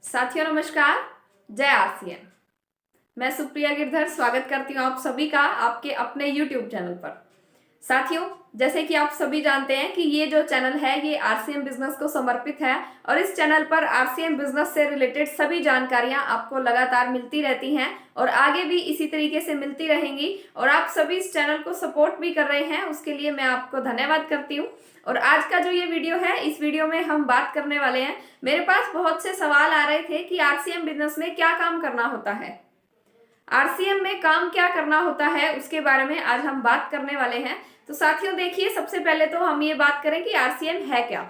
साथियों नमस्कार। जय आरसीएम। मैं सुप्रिया गिरधर स्वागत करती हूँ आप सभी का आपके अपने YouTube चैनल पर। साथियों, जैसे कि आप सभी जानते हैं कि ये जो चैनल है ये आरसीएम बिजनेस को समर्पित है और इस चैनल पर आरसीएम बिजनेस से रिलेटेड सभी जानकारियां आपको लगातार मिलती रहती हैं और आगे भी इसी तरीके से मिलती रहेंगी। और आप सभी इस चैनल को सपोर्ट भी कर रहे हैं, उसके लिए मैं आपको धन्यवाद करती हूँ। और आज का जो ये वीडियो है, इस वीडियो में हम बात करने वाले हैं, मेरे पास बहुत से सवाल आ रहे थे कि आरसीएम बिजनेस में क्या काम करना होता है, आरसीएम में काम क्या करना होता है, उसके बारे में आज हम बात करने वाले हैं। तो साथियों देखिए, सबसे पहले तो हम ये बात करें कि आरसीएम है क्या।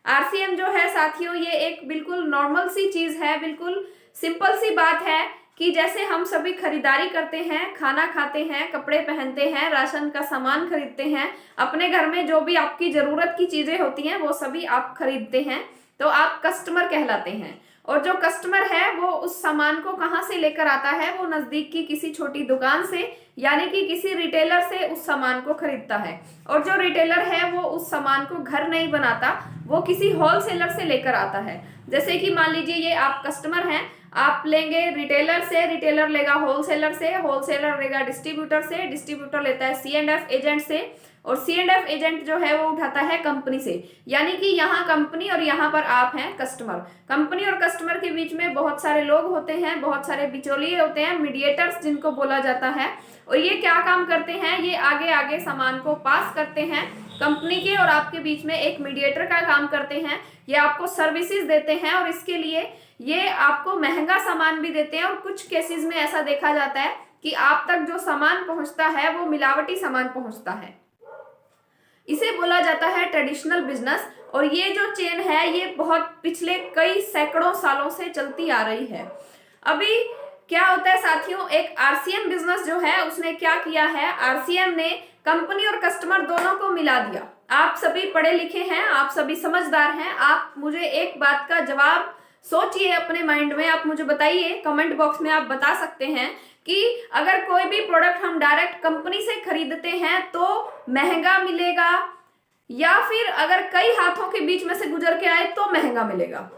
आरसीएम जो है साथियों, ये एक बिल्कुल नॉर्मल सी चीज है, बिल्कुल सिंपल सी बात है कि जैसे हम सभी खरीदारी करते हैं, खाना खाते हैं, कपड़े पहनते हैं, राशन का सामान खरीदते हैं, अपने घर में जो भी आपकी जरूरत की चीजें होती हैं वो सभी आप खरीदते हैं, तो आप कस्टमर कहलाते हैं। और जो कस्टमर है वो उस सामान को कहाँ से लेकर आता है, वो नजदीक की किसी छोटी दुकान से यानी कि किसी रिटेलर से उस सामान को खरीदता है। और जो रिटेलर है वो उस सामान को घर नहीं बनाता, वो किसी होलसेलर से लेकर आता है। जैसे कि मान लीजिए ये आप कस्टमर हैं, आप लेंगे रिटेलर से, रिटेलर लेगा होलसेलर से, होलसेलर लेगा डिस्ट्रीब्यूटर से, डिस्ट्रीब्यूटर लेता है C&F एजेंट से, और C&F एजेंट जो है वो उठाता है कंपनी से। यानी कि यहाँ कंपनी और यहाँ पर आप हैं कस्टमर। कंपनी और कस्टमर के बीच में बहुत सारे लोग होते हैं, बहुत सारे बिचौलिए होते हैं, मीडिएटर्स जिनको बोला जाता है। और ये क्या काम करते हैं, ये आगे आगे सामान को पास करते हैं कंपनी के और आपके बीच में एक मीडिएटर का काम करते हैं। ये आपको सर्विसेज देते हैं और इसके लिए ये आपको महंगा सामान भी देते हैं। और कुछ केसेस में ऐसा देखा जाता है कि आप तक जो सामान पहुंचता है वो मिलावटी सामान पहुंचता है। इसे बोला जाता है ट्रेडिशनल बिजनेस। और ये जो चेन है ये बहुत पिछले कई सैकड़ों सालों से चलती आ रही है। अभी क्या होता है साथियों, एक आरसीएम बिजनेस जो है उसने क्या किया है, आरसीएम ने कंपनी और कस्टमर दोनों को मिला दिया। आप सभी पढ़े लिखे हैं, आप सभी समझदार हैं, आप मुझे एक बात का जवाब सोचिए अपने माइंड में, आप मुझे बताइए, कमेंट बॉक्स में आप बता सकते हैं कि अगर कोई भी प्रोडक्ट हम डायरेक्ट कंपनी से खरीदते हैं तो महंगा मिलेगा, या फिर अगर कई हाथों के बीच में से गुजर के आए तो महंगा मिलेगा।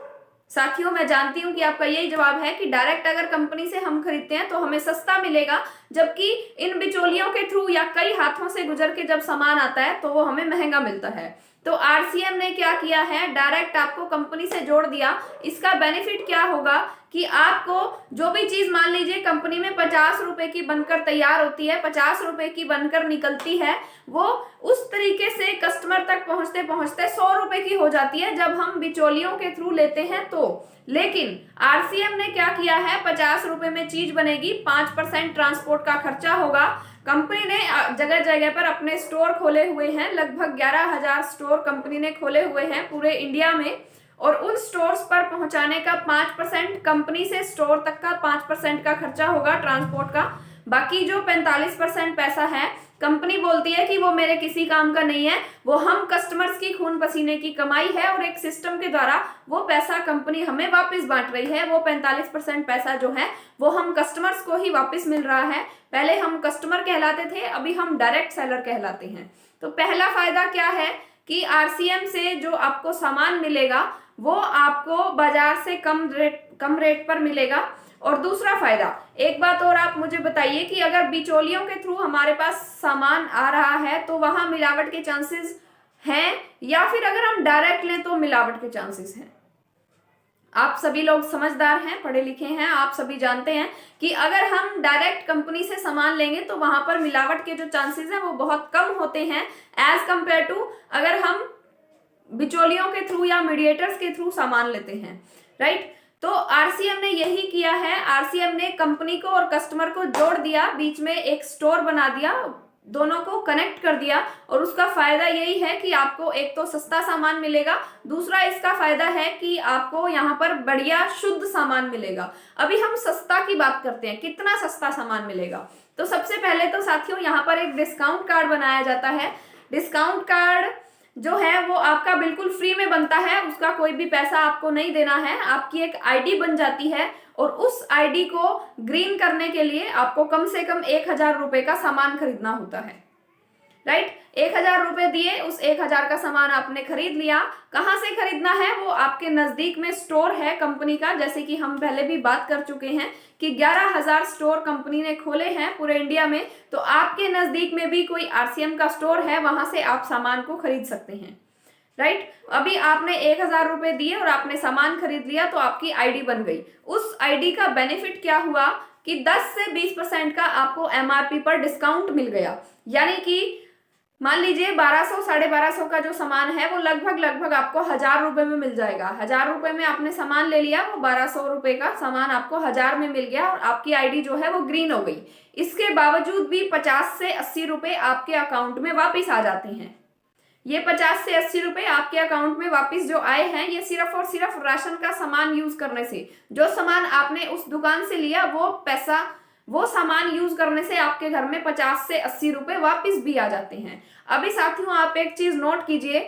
साथियों मैं जानती हूं कि आपका यही जवाब है कि डायरेक्ट अगर कंपनी से हम खरीदते हैं तो हमें सस्ता मिलेगा, जबकि इन बिचौलियों के थ्रू या कई हाथों से गुजर के जब सामान आता है तो वो हमें महंगा मिलता है। तो आरसीएम ने क्या किया है, डायरेक्ट आपको कंपनी से जोड़ दिया। इसका बेनिफिट क्या होगा कि आपको जो भी चीज मान लीजिए कंपनी में 50 रुपए की बनकर तैयार होती है, 50 रुपए की बनकर निकलती है, वो उस तरीके से कस्टमर तक पहुंचते पहुंचते 100 रुपए की हो जाती है जब हम बिचौलियों के थ्रू लेते हैं तो। लेकिन आरसीएम ने क्या किया है, 50 रुपए में चीज बनेगी, 5% ट्रांसपोर्ट का खर्चा होगा। कंपनी ने जगह जगह पर अपने स्टोर खोले हुए हैं, लगभग 11,000 स्टोर कंपनी ने खोले हुए हैं पूरे इंडिया में। और उन स्टोर्स पर पहुंचाने का 5% कंपनी से स्टोर तक का 5% का खर्चा होगा ट्रांसपोर्ट का। बाकी जो 45% पैसा है, कंपनी बोलती है कि वो मेरे किसी काम का नहीं है, वो हम कस्टमर्स की खून पसीने की कमाई है और एक सिस्टम के द्वारा वो पैसा कंपनी हमें वापस बांट रही है। वो 45% पैसा जो है वो हम कस्टमर्स को ही वापस मिल रहा है। पहले हम कस्टमर कहलाते थे, अभी हम डायरेक्ट सेलर कहलाते हैं। तो पहला फायदा क्या है कि आरसीएम से जो आपको सामान मिलेगा वो आपको बाजार से कम रेट पर मिलेगा। और दूसरा फायदा, एक बात और आप मुझे बताइए कि अगर बिचौलियों के थ्रू हमारे पास सामान आ रहा है तो वहां मिलावट के चांसेस हैं, या फिर अगर हम डायरेक्ट लें तो मिलावट के चांसेस हैं। आप सभी लोग समझदार हैं, पढ़े लिखे हैं, आप सभी जानते हैं कि अगर हम डायरेक्ट कंपनी से सामान लेंगे तो वहां पर मिलावट के जो चांसेस हैं वो बहुत कम होते हैं एज कंपेयर टू अगर हम बिचौलियों के थ्रू या मीडिएटर्स के थ्रू सामान लेते हैं, राइट। तो आरसीएम ने यही किया है, आरसीएम ने कंपनी को और कस्टमर को जोड़ दिया, बीच में एक स्टोर बना दिया, दोनों को कनेक्ट कर दिया। और उसका फायदा यही है कि आपको एक तो सस्ता सामान मिलेगा, दूसरा इसका फायदा है कि आपको यहाँ पर बढ़िया शुद्ध सामान मिलेगा। अभी हम सस्ता की बात करते हैं, कितना सस्ता सामान मिलेगा। तो सबसे पहले तो साथियों यहाँ पर एक डिस्काउंट कार्ड बनाया जाता है। डिस्काउंट कार्ड जो है वो आपका बिल्कुल फ्री में बनता है, उसका कोई भी पैसा आपको नहीं देना है। आपकी एक आईडी बन जाती है और उस आईडी को ग्रीन करने के लिए आपको कम से कम 1,000 रुपए का सामान खरीदना होता है। राइट। 1,000 रुपए दिए, उस 1,000 का सामान आपने खरीद लिया। कहाँ से खरीदना है? वो आपके नजदीक में स्टोर है कंपनी का, जैसे कि हम पहले भी बात कर चुके हैं कि 11,000 स्टोर कंपनी ने खोले हैं पूरे इंडिया में। तो आपके नजदीक में भी कोई आरसीएम का स्टोर है, वहां से आप सामान को खरीद सकते हैं, राइट। अभी आपने 1,000 रुपए दिए और आपने सामान खरीद लिया, तो आपकी आईडी बन गई। उस आईडी का बेनिफिट क्या हुआ कि 10 से 20% का आपको एमआरपी पर डिस्काउंट मिल गया। यानी कि मान लीजिए 1200 1250 का जो सामान है वो लगभग आपको 1,000 रुपए में मिल जाएगा। 1,000 रुपए में आपने सामान ले लिया, वो 1200 रुपए का सामान आपको 1,000 में मिल गया और आपकी आईडी जो है वो ग्रीन हो गई। इसके बावजूद भी 50 से 80 रुपए आपके अकाउंट में वापिस आ जाते हैं। ये 50 से 80 रुपए आपके अकाउंट में वापस जो आए हैं, ये सिर्फ और सिर्फ राशन का सामान यूज करने से। जो सामान आपने उस दुकान से लिया, वो सामान यूज करने से आपके घर में 50 से 80 रुपए वापस भी आ जाते हैं। अभी साथियों, आप एक चीज नोट कीजिए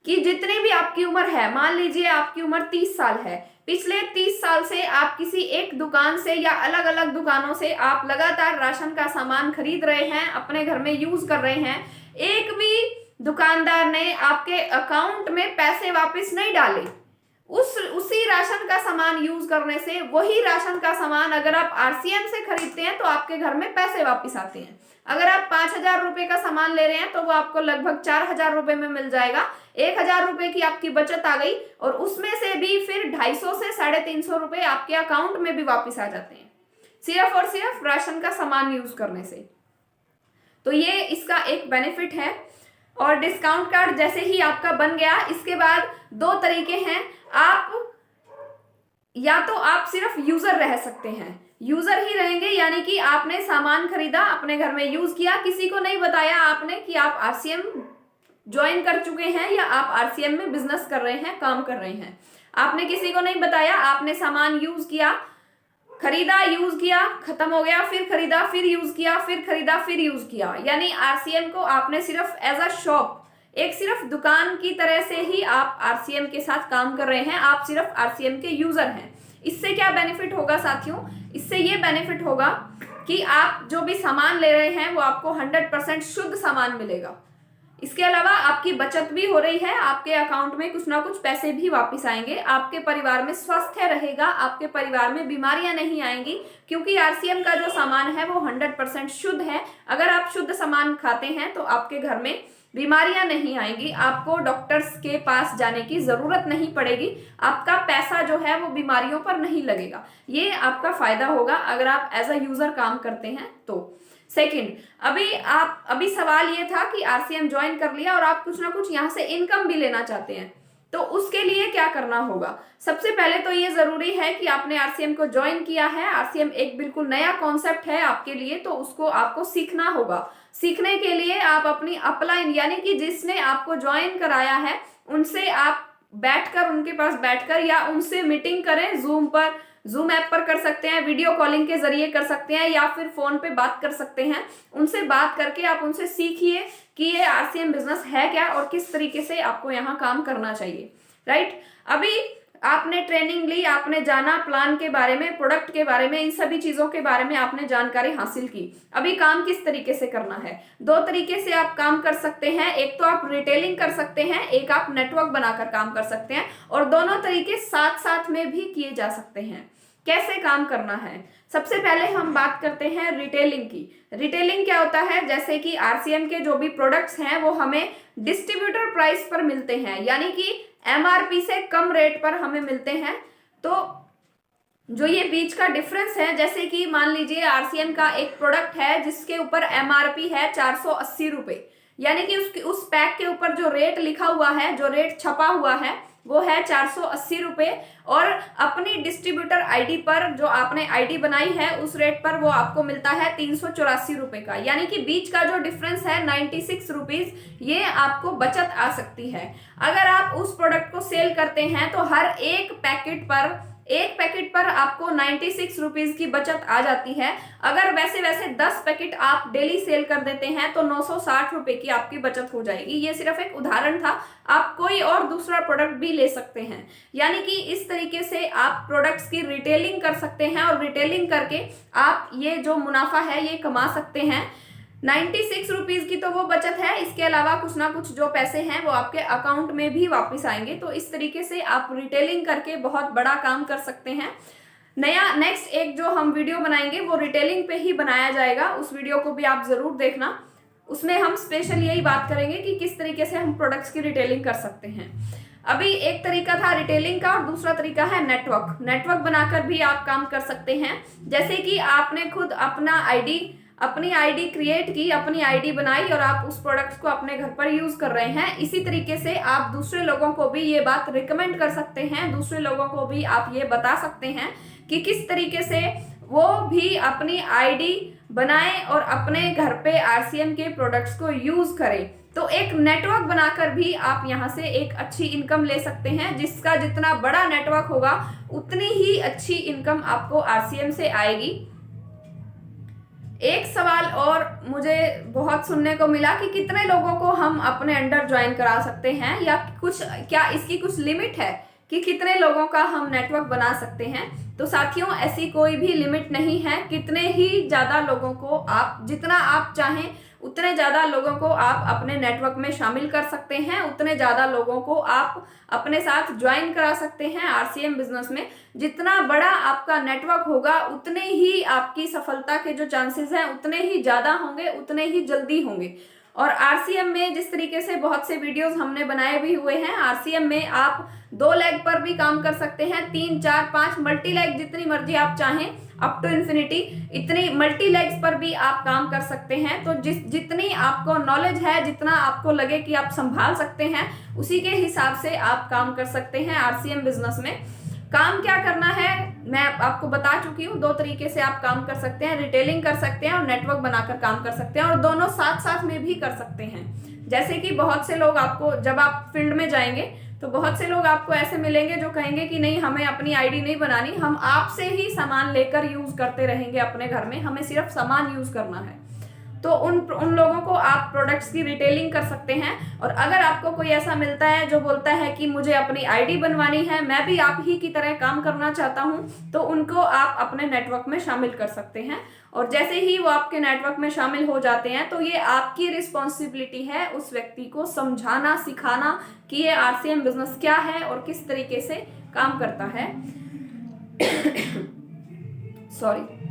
कि जितनी भी आपकी उम्र है, मान लीजिए आपकी उम्र 30 साल है, पिछले 30 साल से आप किसी एक दुकान से या अलग अलग दुकानों से आप लगातार राशन का सामान खरीद रहे हैं, अपने घर में यूज कर रहे हैं। एक भी दुकानदार ने आपके अकाउंट में पैसे वापस नहीं डाले। उसी राशन का सामान यूज करने से, वही राशन का सामान अगर आप आरसीएम से खरीदते हैं तो आपके घर में पैसे वापस आते हैं। अगर आप 5,000 रुपए का सामान ले रहे हैं तो वो आपको लगभग 4,000 रुपए में मिल जाएगा। 1,000 रुपए की आपकी बचत आ गई और उसमें से भी फिर 250 से 350 रुपए आपके अकाउंट में भी वापस आ जाते हैं, सिर्फ और सिर्फ राशन का सामान यूज करने से। तो ये इसका एक बेनिफिट है। और डिस्काउंट कार्ड जैसे ही आपका बन गया, इसके बाद 2 तरीके हैं। आप या तो आप सिर्फ यूजर रह सकते हैं, यूजर ही रहेंगे, यानी कि आपने सामान खरीदा, अपने घर में यूज किया, किसी को नहीं बताया आपने कि आप आरसीएम ज्वाइन कर चुके हैं या आप आरसीएम में बिजनेस कर रहे हैं, काम कर रहे हैं। आपने किसी को नहीं बताया, आपने सामान यूज किया, खरीदा, यूज किया, खत्म हो गया, फिर खरीदा, फिर यूज किया, फिर खरीदा, फिर यूज किया। यानी आरसीएम को आपने सिर्फ एज अ शॉप, एक सिर्फ दुकान की तरह से ही आप आरसीएम के साथ काम कर रहे हैं, आप सिर्फ आरसीएम के यूजर हैं। इससे क्या बेनिफिट होगा साथियों? इससे ये बेनिफिट होगा कि आप जो भी सामान ले रहे हैं वो आपको 100% शुद्ध सामान मिलेगा। इसके अलावा आपकी बचत भी हो रही है, आपके अकाउंट में कुछ ना कुछ पैसे भी वापस आएंगे, आपके परिवार में स्वास्थ्य रहेगा, आपके परिवार में बीमारियां नहीं आएंगी, क्योंकि आरसीएम का जो सामान है वो 100% शुद्ध है। अगर आप शुद्ध सामान खाते हैं तो आपके घर में बीमारियां नहीं आएंगी, आपको डॉक्टर्स के पास जाने की जरूरत नहीं पड़ेगी, आपका पैसा जो है वो बीमारियों पर नहीं लगेगा। ये आपका फायदा होगा अगर आप एज अ यूजर काम करते हैं तो। सेकंड, अभी सवाल ये था कि आरसीएम ज्वाइन कर लिया और आप कुछ ना कुछ यहाँ से इनकम भी लेना चाहते हैं, तो उसके लिए क्या करना होगा? सबसे पहले तो ये जरूरी है कि आपने आरसीएम को ज्वाइन किया है। आरसीएम एक बिल्कुल नया कॉन्सेप्ट है आपके लिए, तो उसको आपको सीखना होगा। सीखने के लिए आप अपनी अपलाइन, यानी कि जिसने आपको ज्वाइन कराया है, उनसे आप बैठकर, उनके पास बैठकर या उनसे मीटिंग करें, जूम ऐप पर कर सकते हैं, वीडियो कॉलिंग के जरिए कर सकते हैं, या फिर फोन पे बात कर सकते हैं। उनसे बात करके आप उनसे सीखिए कि ये आरसीएम बिजनेस है क्या और किस तरीके से आपको यहाँ काम करना चाहिए, राइट। अभी आपने ट्रेनिंग ली, आपने जाना प्लान के बारे में, प्रोडक्ट के बारे में, इन सभी चीजों के बारे में आपने जानकारी हासिल की। अभी काम किस तरीके से करना है? 2 तरीके से आप काम कर सकते हैं। एक तो आप रिटेलिंग कर सकते हैं, एक आप नेटवर्क बनाकर काम कर सकते हैं, और दोनों तरीके साथ साथ में भी किए जा सकते हैं। कैसे काम करना है? सबसे पहले हम बात करते हैं रिटेलिंग की। रिटेलिंग क्या होता है? जैसे कि आरसीएम के जो भी प्रोडक्ट्स हैं वो हमें डिस्ट्रीब्यूटर प्राइस पर मिलते हैं, यानी कि एमआरपी से कम रेट पर हमें मिलते हैं। तो जो ये बीच का डिफरेंस है, जैसे कि मान लीजिए आरसीएम का एक प्रोडक्ट है जिसके ऊपर एमआरपी है 480 रुपए, यानी कि उस पैक के ऊपर जो रेट लिखा हुआ है, जो रेट छपा हुआ है, वो है 480 रुपए, और अपनी डिस्ट्रीब्यूटर आईडी पर जो आपने आईडी बनाई है उस रेट पर वो आपको मिलता है 384 रुपए का, यानी कि बीच का जो डिफरेंस है 96 रुपीज, ये आपको बचत आ सकती है। अगर आप उस प्रोडक्ट को सेल करते हैं तो हर एक पैकेट पर आपको 96 रुपीज की बचत आ जाती है। अगर वैसे 10 पैकेट आप डेली सेल कर देते हैं तो 960 रुपए की आपकी बचत हो जाएगी। ये सिर्फ एक उदाहरण था, आप कोई और दूसरा प्रोडक्ट भी ले सकते हैं। यानी कि इस तरीके से आप प्रोडक्ट्स की रिटेलिंग कर सकते हैं और रिटेलिंग करके आप ये जो मुनाफा है ये कमा सकते हैं। 96 रुपीज की तो वो बचत है, इसके अलावा कुछ ना कुछ जो पैसे हैं वो आपके अकाउंट में भी वापस आएंगे। तो इस तरीके से आप रिटेलिंग करके बहुत बड़ा काम कर सकते हैं। नेक्स्ट एक जो हम वीडियो बनाएंगे वो रिटेलिंग पे ही बनाया जाएगा, उस वीडियो को भी आप जरूर देखना। उसमें हम स्पेशल यही बात करेंगे कि किस तरीके से हम प्रोडक्ट्स की रिटेलिंग कर सकते हैं। अभी एक तरीका था रिटेलिंग का और दूसरा तरीका है नेटवर्क बनाकर भी आप काम कर सकते हैं। जैसे कि आपने खुद अपनी आईडी क्रिएट की, अपनी आईडी बनाई और आप उस प्रोडक्ट्स को अपने घर पर यूज कर रहे हैं। इसी तरीके से आप दूसरे लोगों को भी ये बात रिकमेंड कर सकते हैं, दूसरे लोगों को भी आप ये बता सकते हैं कि किस तरीके से वो भी अपनी आईडी बनाएं और अपने घर पे आरसीएम के प्रोडक्ट्स को यूज करें। तो एक नेटवर्क बनाकर भी आप यहाँ से एक अच्छी इनकम ले सकते हैं। जिसका जितना बड़ा नेटवर्क होगा उतनी ही अच्छी इनकम आपको आरसीएम से आएगी। एक सवाल और मुझे बहुत सुनने को मिला कि कितने लोगों को हम अपने अंडर ज्वाइन करा सकते हैं, या क्या इसकी कुछ लिमिट है कि कितने लोगों का हम नेटवर्क बना सकते हैं। तो साथियों, ऐसी कोई भी लिमिट नहीं है। कितने ही ज्यादा लोगों को आप, जितना आप चाहें उतने ज्यादा लोगों को आप अपने नेटवर्क में शामिल कर सकते हैं, उतने ज्यादा लोगों को आप अपने साथ ज्वाइन करा सकते हैं आरसीएम बिजनेस में। जितना बड़ा आपका नेटवर्क होगा उतने ही आपकी सफलता के जो चांसेस हैं उतने ही ज्यादा होंगे, उतने ही जल्दी होंगे। और आरसीएम में जिस तरीके से बहुत से वीडियोस हमने बनाए भी हुए हैं, आरसीएम में आप 2 लेग पर भी काम कर सकते हैं, 3, 4, 5 मल्टी लेग जितनी मर्जी आप चाहें, अप टू इन्फिनिटी इतनी मल्टी लेग्स पर भी आप काम कर सकते हैं। तो जितनी आपको नॉलेज है, जितना आपको लगे कि आप संभाल सकते हैं, उसी के हिसाब से आप काम कर सकते हैं आरसीएम बिजनेस में। काम क्या करना है मैं आपको बता चुकी हूँ। 2 तरीके से आप काम कर सकते हैं, रिटेलिंग कर सकते हैं और नेटवर्क बनाकर काम कर सकते हैं, और दोनों साथ साथ में भी कर सकते हैं। जैसे कि बहुत से लोग आपको, जब आप फील्ड में जाएंगे तो बहुत से लोग आपको ऐसे मिलेंगे जो कहेंगे कि नहीं, हमें अपनी आईडी नहीं बनानी, हम आपसे ही सामान लेकर यूज करते रहेंगे अपने घर में, हमें सिर्फ सामान यूज करना है। तो उन लोगों को आप प्रोडक्ट्स की रिटेलिंग कर सकते हैं। और अगर आपको कोई ऐसा मिलता है जो बोलता है कि मुझे अपनी आईडी बनवानी है, मैं भी आप ही की तरह काम करना चाहता हूं, तो उनको आप अपने नेटवर्क में शामिल कर सकते हैं। और जैसे ही वो आपके नेटवर्क में शामिल हो जाते हैं तो ये आपकी रिस्पॉन्सिबिलिटी है उस व्यक्ति को समझाना, सिखाना कि ये आरसीएम बिजनेस क्या है और किस तरीके से काम करता है। सॉरी।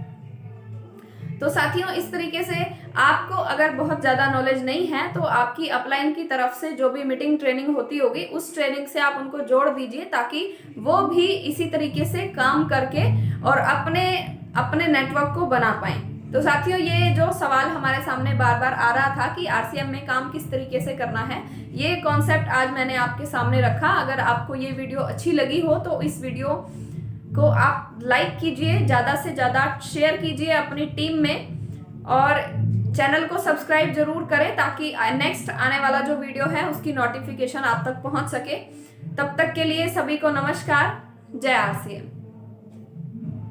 तो साथियों, इस तरीके से आपको अगर बहुत ज्यादा नॉलेज नहीं है तो आपकी अपलाइन की तरफ से जो भी मीटिंग ट्रेनिंग होती होगी उस ट्रेनिंग से आप उनको जोड़ दीजिए, ताकि वो भी इसी तरीके से काम करके और अपने नेटवर्क को बना पाए। तो साथियों, ये जो सवाल हमारे सामने बार बार आ रहा था कि आरसीएम में काम किस तरीके से करना है, ये कॉन्सेप्ट आज मैंने आपके सामने रखा। अगर आपको ये वीडियो अच्छी लगी हो तो इस वीडियो को आप लाइक कीजिए, ज़्यादा से ज़्यादा शेयर कीजिए अपनी टीम में, और चैनल को सब्सक्राइब जरूर करें ताकि नेक्स्ट आने वाला जो वीडियो है उसकी नोटिफिकेशन आप तक पहुंच सके। तब तक के लिए सभी को नमस्कार। जय आरसीएम।